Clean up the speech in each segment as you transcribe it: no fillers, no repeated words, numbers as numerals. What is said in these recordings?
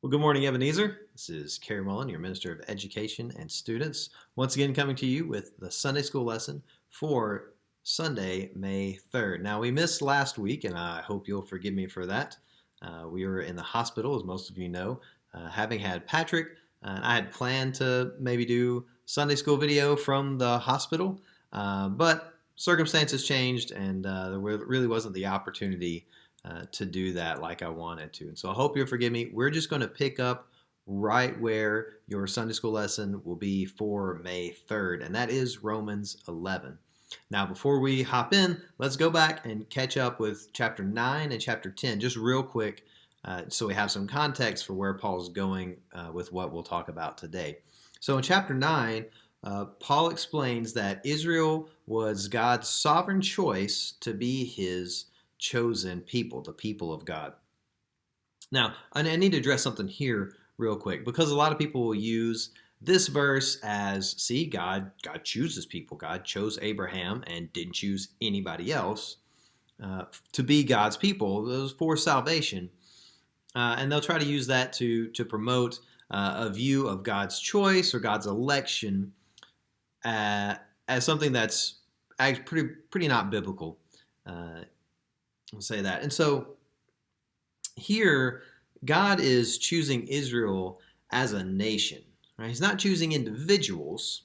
Well, good morning, Ebenezer. This is Kerry Mullen, your Minister of Education and Students, once again coming to you with the Sunday School lesson for Sunday, May 3rd. Now, we missed last week, and I hope you'll forgive me for that. We were in the hospital, as most of you know, having had Patrick. I had planned to maybe do Sunday school video from the hospital, but circumstances changed, and there really wasn't the opportunity to do that like I wanted to. And so I hope you'll forgive me. We're just going to pick up right where your Sunday school lesson will be for May 3rd, and that is Romans 11. Now, before we hop in, let's go back and catch up with chapter 9 and chapter 10 just real quick so we have some context for where Paul's going with what we'll talk about today. So in chapter 9, Paul explains that Israel was God's sovereign choice to be his chosen people, the people of God. Now, I need to address something here real quick because a lot of people will use this verse as, see, God chooses people. God chose Abraham and didn't choose anybody else to be God's people. It was for salvation. And they'll try to use that to promote a view of God's choice or God's election as something that's pretty not biblical. I'll say that. And so here, God is choosing Israel as a nation. Right? He's not choosing individuals.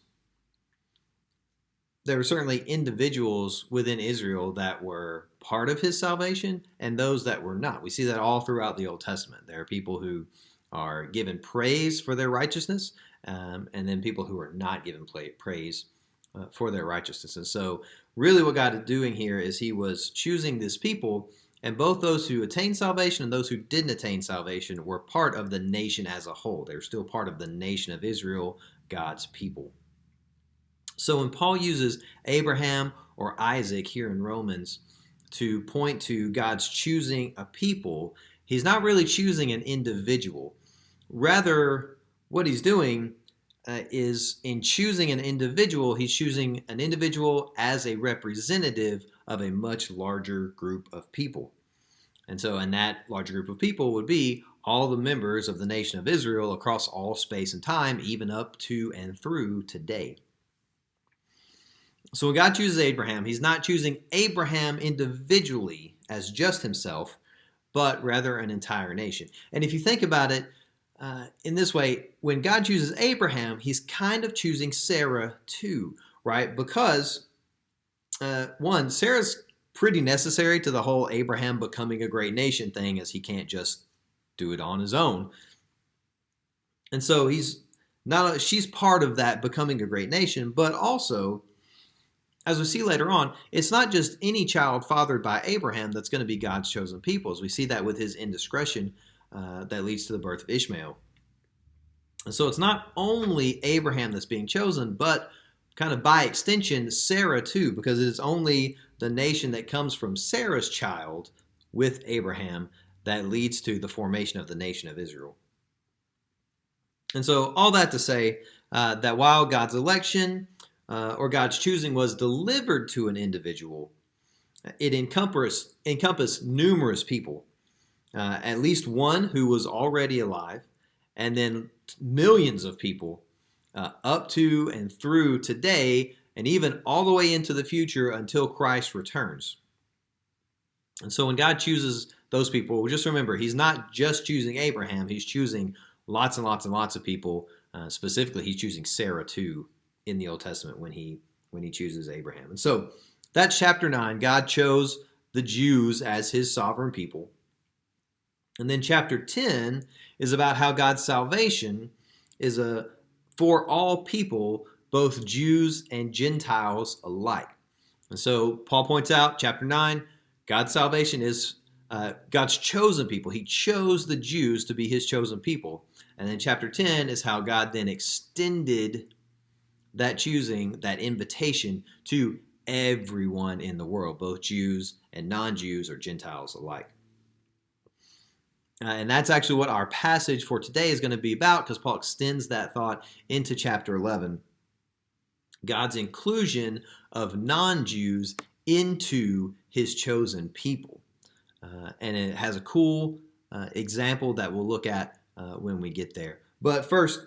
There were certainly individuals within Israel that were part of his salvation and those that were not. We see that all throughout the Old Testament. There are people who are given praise for their righteousness, and then people who are not given praise for their righteousness. And so really what God is doing here is he was choosing this people, and both those who attained salvation and those who didn't attain salvation were part of the nation as a whole. They're still part of the nation of Israel, God's people. So when Paul uses Abraham or Isaac here in Romans to point to God's choosing a people, he's not really choosing an individual. Rather, what he's doing is in choosing an individual, he's choosing an individual as a representative of a much larger group of people. And so, and that larger group of people would be all the members of the nation of Israel across all space and time, even up to and through today. So when God chooses Abraham, he's not choosing Abraham individually as just himself, but rather an entire nation. And if you think about it, in this way, when God chooses Abraham, he's kind of choosing Sarah too, right? Because, one, Sarah's pretty necessary to the whole Abraham becoming a great nation thing, as he can't just do it on his own. And so she's part of that becoming a great nation, but also, as we see later on, it's not just any child fathered by Abraham that's going to be God's chosen people, as we see that with his indiscretion that leads to the birth of Ishmael. And so it's not only Abraham that's being chosen, but kind of by extension, Sarah too, because it is only the nation that comes from Sarah's child with Abraham that leads to the formation of the nation of Israel. And so all that to say that while God's election or God's choosing was delivered to an individual, it encompassed numerous people. At least one who was already alive, and then millions of people up to and through today, and even all the way into the future until Christ returns. And so when God chooses those people, just remember, he's not just choosing Abraham, he's choosing lots and lots and lots of people. Specifically, he's choosing Sarah too in the Old Testament when he chooses Abraham. And so that's chapter 9. God chose the Jews as his sovereign people. And then chapter 10 is about how God's salvation is for all people, both Jews and Gentiles alike. And so Paul points out, chapter 9, God's salvation is God's chosen people. He chose the Jews to be his chosen people. And then chapter 10 is how God then extended that choosing, that invitation to everyone in the world, both Jews and non-Jews or Gentiles alike. And that's actually what our passage for today is going to be about, because Paul extends that thought into chapter 11. God's inclusion of non-Jews into his chosen people. And it has a cool example that we'll look at when we get there. But first,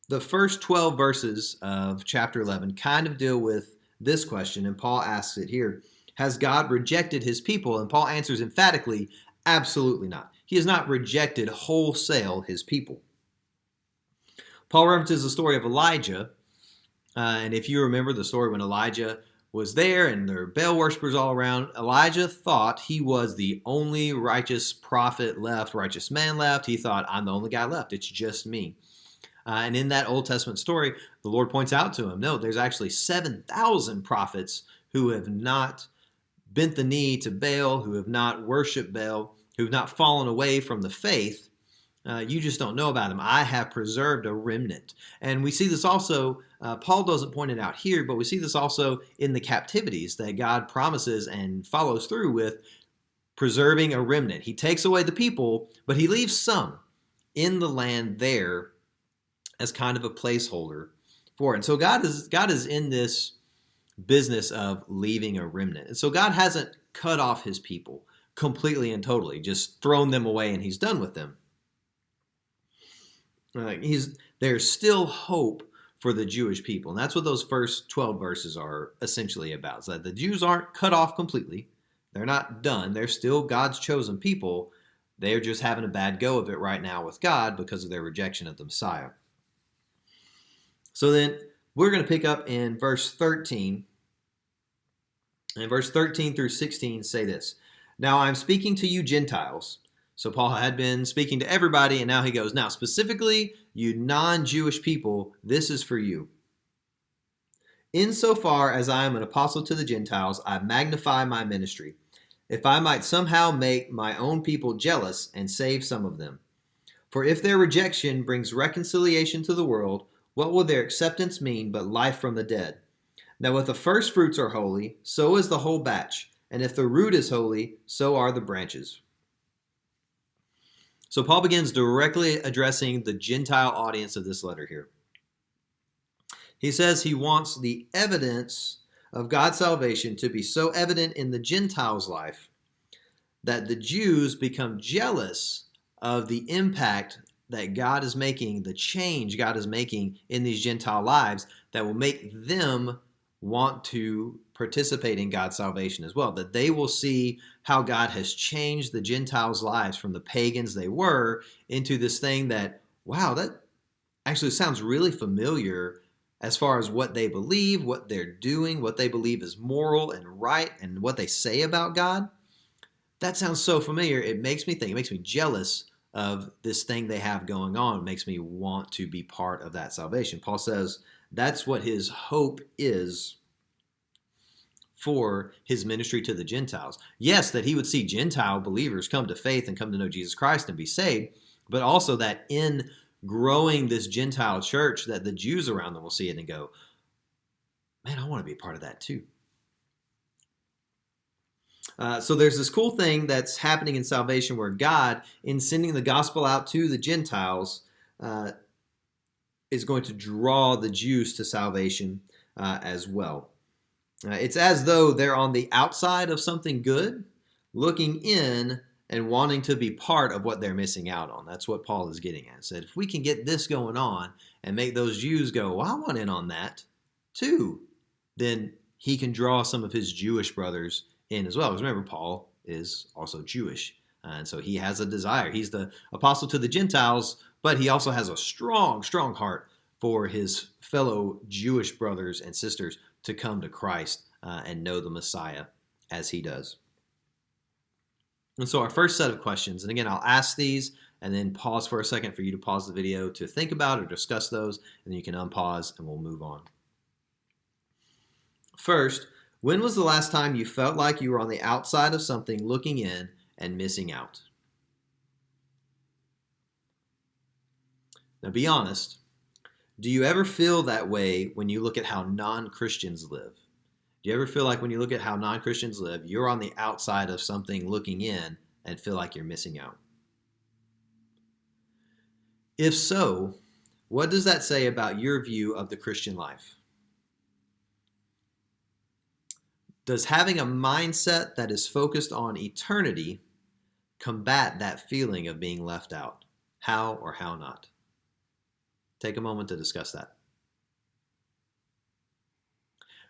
the first 12 verses of chapter 11 kind of deal with this question, and Paul asks it here. Has God rejected his people? And Paul answers emphatically, absolutely not. He has not rejected wholesale his people. Paul references the story of Elijah, and if you remember the story when Elijah was there and there were Baal worshippers all around, Elijah thought he was the only righteous prophet left, righteous man left. He thought, I'm the only guy left. It's just me. And in that Old Testament story, the Lord points out to him, no, there's actually 7,000 prophets who have not bent the knee to Baal, who have not worshiped Baal, who have not fallen away from the faith. You just don't know about them. I have preserved a remnant. And we see this also, Paul doesn't point it out here, but we see this also in the captivities that God promises and follows through with preserving a remnant. He takes away the people, but he leaves some in the land there as kind of a placeholder for it. And so God is in this business of leaving a remnant. And so God hasn't cut off his people completely and totally, just thrown them away and he's done with them. There's still hope for the Jewish people. And that's what those first 12 verses are essentially about. So that the Jews aren't cut off completely. They're not done. They're still God's chosen people. They're just having a bad go of it right now with God because of their rejection of the Messiah. So then we're going to pick up in verse 13. And verse 13 through 16 say this. Now I'm speaking to you Gentiles. So Paul had been speaking to everybody, and now he goes, now specifically, you non-Jewish people, this is for you. Insofar as I am an apostle to the Gentiles, I magnify my ministry, if I might somehow make my own people jealous and save some of them. For if their rejection brings reconciliation to the world, what will their acceptance mean but life from the dead? Now if the first fruits are holy, so is the whole batch, and if the root is holy, so are the branches. So Paul begins directly addressing the Gentile audience of this letter here. He says he wants the evidence of God's salvation to be so evident in the Gentiles' life that the Jews become jealous of the impact that God is making, the change God is making in these Gentile lives that will make them want to participate in God's salvation as well, that they will see how God has changed the Gentiles' lives from the pagans they were into this thing that, wow, that actually sounds really familiar as far as what they believe, what they're doing, what they believe is moral and right, and what they say about God. That sounds so familiar. It makes me think, it makes me jealous of this thing they have going on. It makes me want to be part of that salvation. Paul says that's what his hope is for his ministry to the Gentiles. Yes, that he would see Gentile believers come to faith and come to know Jesus Christ and be saved, but also that in growing this Gentile church that the Jews around them will see it and go, man, I want to be a part of that too. So there's this cool thing that's happening in salvation where God, in sending the gospel out to the Gentiles, is going to draw the Jews to salvation as well. It's as though they're on the outside of something good, looking in and wanting to be part of what they're missing out on. That's what Paul is getting at. He said, if we can get this going on and make those Jews go, well, I want in on that too, then he can draw some of his Jewish brothers in as well. Because remember, Paul is also Jewish. And so he has a desire. He's the apostle to the Gentiles, but he also has a strong, strong heart for his fellow Jewish brothers and sisters to come to Christ and know the Messiah as he does. And so our first set of questions, and again, I'll ask these and then pause for a second for you to pause the video to think about or discuss those, and then you can unpause and we'll move on. First, when was the last time you felt like you were on the outside of something looking in and missing out? Now be honest. Do you ever feel that way when you look at how non-Christians live? Do you ever feel like when you look at how non-Christians live, you're on the outside of something looking in and feel like you're missing out? If so, what does that say about your view of the Christian life? Does having a mindset that is focused on eternity combat that feeling of being left out? How or how not? Take a moment to discuss that.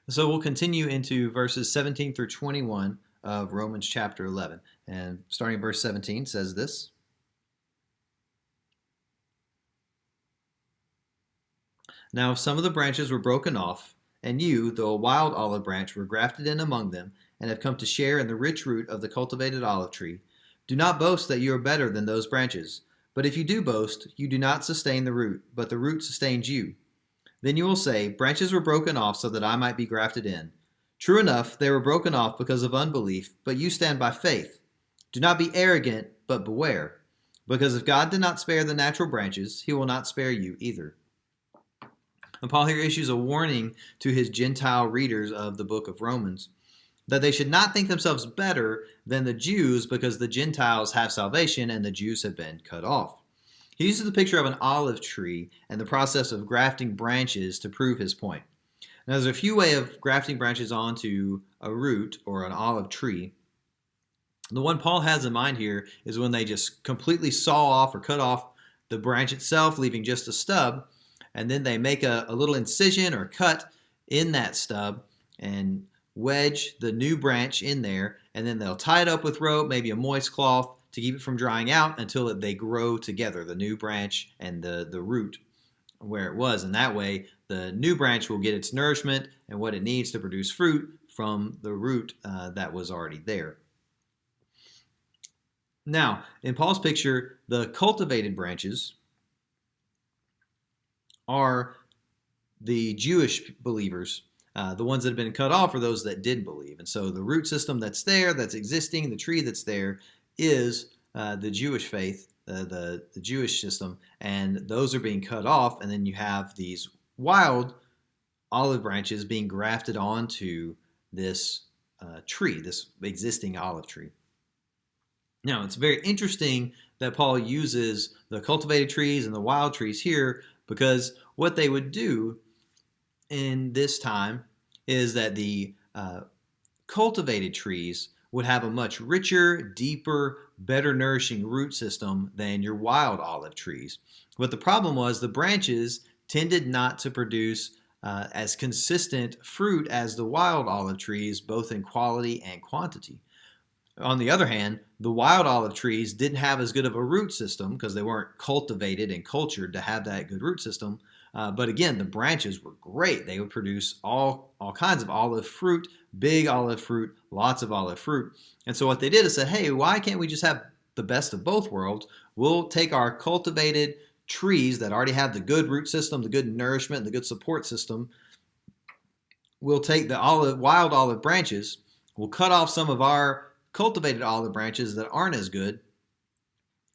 So we'll continue into verses 17 through 21 of Romans chapter 11. And starting at verse 17 says this. Now, if some of the branches were broken off, and you, though a wild olive branch, were grafted in among them, and have come to share in the rich root of the cultivated olive tree, do not boast that you are better than those branches. But if you do boast, you do not sustain the root, but the root sustains you. Then you will say, branches were broken off so that I might be grafted in. True enough, they were broken off because of unbelief, but you stand by faith. Do not be arrogant, but beware. Because if God did not spare the natural branches, he will not spare you either. And Paul here issues a warning to his Gentile readers of the book of Romans that they should not think themselves better than the Jews because the Gentiles have salvation and the Jews have been cut off. He uses the picture of an olive tree and the process of grafting branches to prove his point. Now, there's a few ways of grafting branches onto a root or an olive tree. The one Paul has in mind here is when they just completely saw off or cut off the branch itself, leaving just a stub, and then they make a little incision or cut in that stub and wedge the new branch in there, and then they'll tie it up with rope, maybe a moist cloth, to keep it from drying out until they grow together, the new branch and the root where it was. And that way, the new branch will get its nourishment and what it needs to produce fruit from the root that was already there. Now, in Paul's picture, the cultivated branches are the Jewish believers. The ones that have been cut off are those that did believe. And so the root system that's there, that's existing, the tree that's there, is the Jewish faith, the Jewish system. And those are being cut off. And then you have these wild olive branches being grafted onto this tree, this existing olive tree. Now, it's very interesting that Paul uses the cultivated trees and the wild trees here, because what they would do in this time is that the cultivated trees would have a much richer, deeper, better nourishing root system than your wild olive trees. But the problem was the branches tended not to produce as consistent fruit as the wild olive trees, both in quality and quantity. On the other hand, the wild olive trees didn't have as good of a root system because they weren't cultivated and cultured to have that good root system. But again, the branches were great. They would produce all kinds of olive fruit, big olive fruit, lots of olive fruit. And so what they did is said, hey, why can't we just have the best of both worlds? We'll take our cultivated trees that already have the good root system, the good nourishment, the good support system. We'll take the wild olive branches. We'll cut off some of our cultivated olive branches that aren't as good.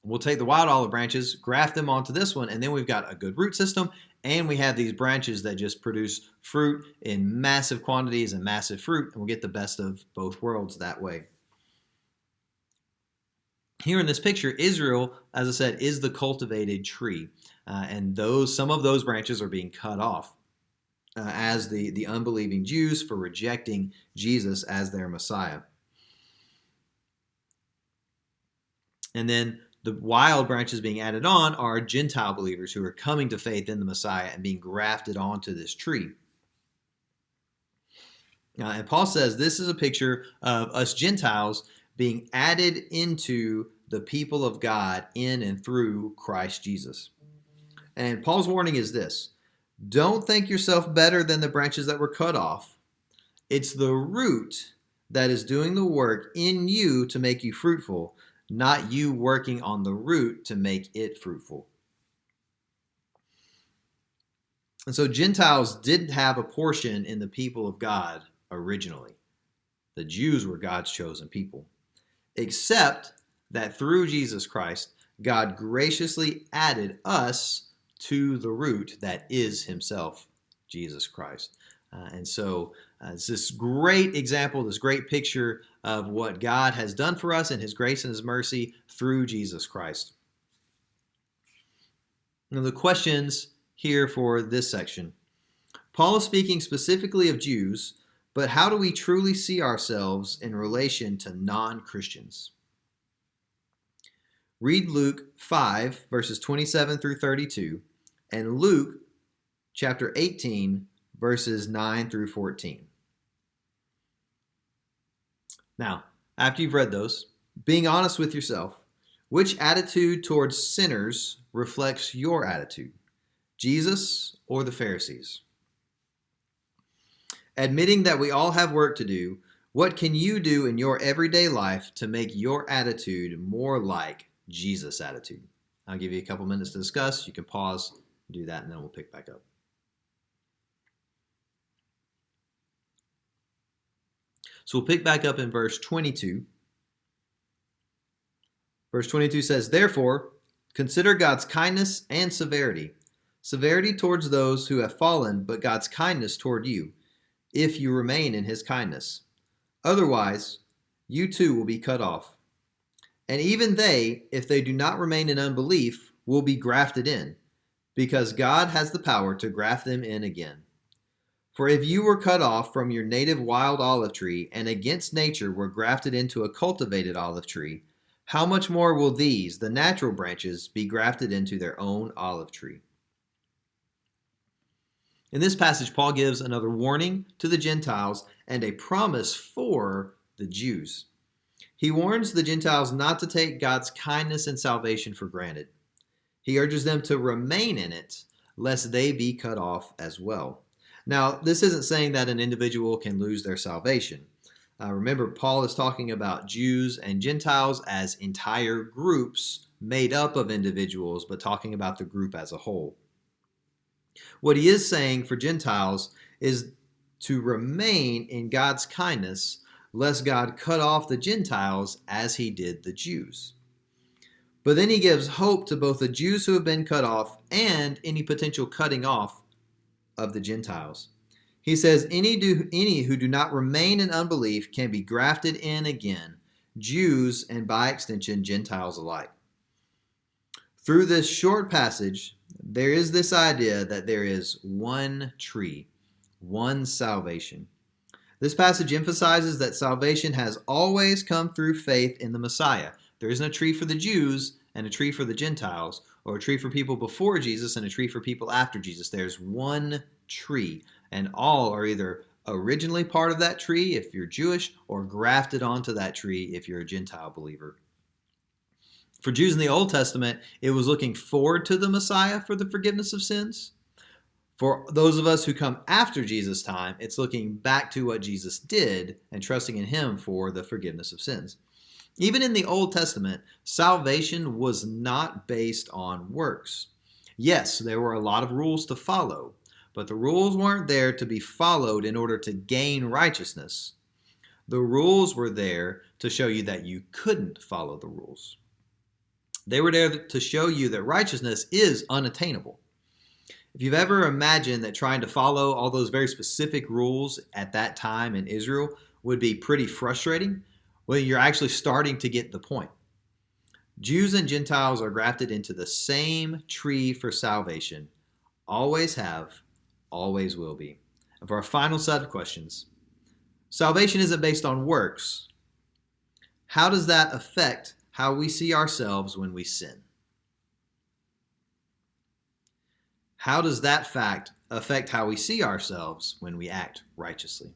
We'll take the wild olive branches, graft them onto this one, and then we've got a good root system, and we have these branches that just produce fruit in massive quantities and massive fruit, and we'll get the best of both worlds that way. Here in this picture, Israel, as I said, is the cultivated tree, and some of those branches are being cut off as the unbelieving Jews for rejecting Jesus as their Messiah. And then the wild branches being added on are Gentile believers who are coming to faith in the Messiah and being grafted onto this tree. And Paul says this is a picture of us Gentiles being added into the people of God in and through Christ Jesus. And Paul's warning is this: don't think yourself better than the branches that were cut off. It's the root that is doing the work in you to make you fruitful, not you working on the root to make it fruitful. And so Gentiles didn't have a portion in the people of God originally. The Jews were God's chosen people. Except that through Jesus Christ, God graciously added us to the root that is himself, Jesus Christ. And so it's this great example, this great picture of what God has done for us in his grace and his mercy through Jesus Christ. Now the questions here for this section. Paul is speaking specifically of Jews, but how do we truly see ourselves in relation to non-Christians? read Luke 5, verses 27 through 32, and Luke chapter 18, verses 9 through 14. Now, after you've read those, being honest with yourself, which attitude towards sinners reflects your attitude? Jesus or the Pharisees? Admitting that we all have work to do, what can you do in your everyday life to make your attitude more like Jesus' attitude? I'll give you a couple minutes to discuss. You can pause, do that, and then we'll pick back up. So we'll pick back up in verse 22. Verse 22 says, "Therefore, consider God's kindness and severity. Severity towards those who have fallen, but God's kindness toward you, if you remain in his kindness. Otherwise, you too will be cut off. And even they, if they do not remain in unbelief, will be grafted in, because God has the power to graft them in again. For if you were cut off from your native wild olive tree, and against nature were grafted into a cultivated olive tree, how much more will these, the natural branches, be grafted into their own olive tree?" In this passage, Paul gives another warning to the Gentiles and a promise for the Jews. He warns the Gentiles not to take God's kindness and salvation for granted. He urges them to remain in it, lest they be cut off as well. Now, this isn't saying that an individual can lose their salvation. Remember, Paul is talking about Jews and Gentiles as entire groups made up of individuals, but talking about the group as a whole. What he is saying for Gentiles is to remain in God's kindness, lest God cut off the Gentiles as he did the Jews. But then he gives hope to both the Jews who have been cut off and any potential cutting off of the Gentiles. He says, any who do not remain in unbelief can be grafted in again, Jews and by extension Gentiles alike. Through this short passage, there is this idea that there is one tree, one salvation. This passage emphasizes that salvation has always come through faith in the Messiah. There isn't a tree for the Jews and a tree for the Gentiles, or a tree for people before Jesus and a tree for people after Jesus. There's one tree, and all are either originally part of that tree if you're Jewish, or grafted onto that tree if you're a Gentile believer. For Jews in the Old Testament, it was looking forward to the Messiah for the forgiveness of sins. For those of us who come after Jesus' time, it's looking back to what Jesus did and trusting in him for the forgiveness of sins. Even in the Old Testament, salvation was not based on works. Yes, there were a lot of rules to follow, but the rules weren't there to be followed in order to gain righteousness. The rules were there to show you that you couldn't follow the rules. They were there to show you that righteousness is unattainable. If you've ever imagined that trying to follow all those very specific rules at that time in Israel would be pretty frustrating, well, you're actually starting to get the point. Jews and Gentiles are grafted into the same tree for salvation. Always have, always will be. And for our final set of questions, salvation isn't based on works. How does that affect how we see ourselves when we sin? How does that fact affect how we see ourselves when we act righteously?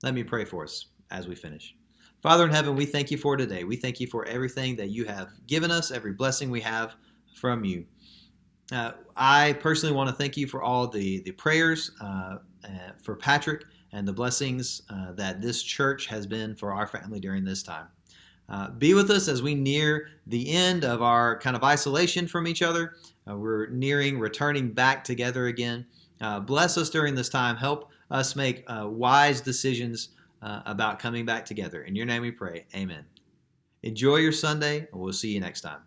Let me pray for us as we finish. Father in heaven, we thank you for today. We thank you for everything that you have given us, every blessing we have from you. I personally want to thank you for all the prayers for Patrick and the blessings that this church has been for our family during this time. Be with us as we near the end of our kind of isolation from each other. We're nearing returning back together again. Bless us during this time. Help us make wise decisions about coming back together. In your name we pray. Amen. Enjoy your Sunday, and we'll see you next time.